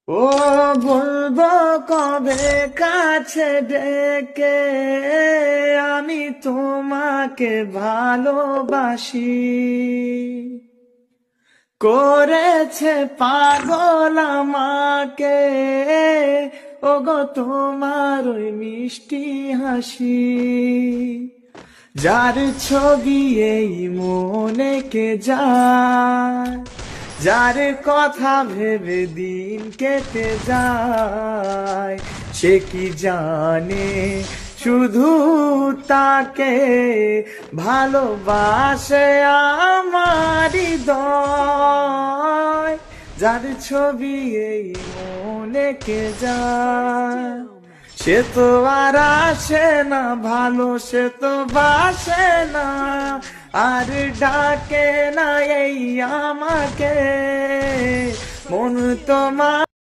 ও বলবো কবে কাছে ডেকে আমি তোমাকে ভালোবাসি, করেছে পাগল আমাকে ওগো তোমার ওই মিষ্টি হাসি। যার ছবি এই মনে কে যায়, যার কথা ভেবে দিন কেটে যায়, সে কি জানে শুধু তাকে ভালোবাসে আমার হৃদয়। যার ছবি এই মনে কে যায়, সে তো আর আসে না ভালো, সে তো বাসে না আর ডাকে না এই আমাকে। মন তোমার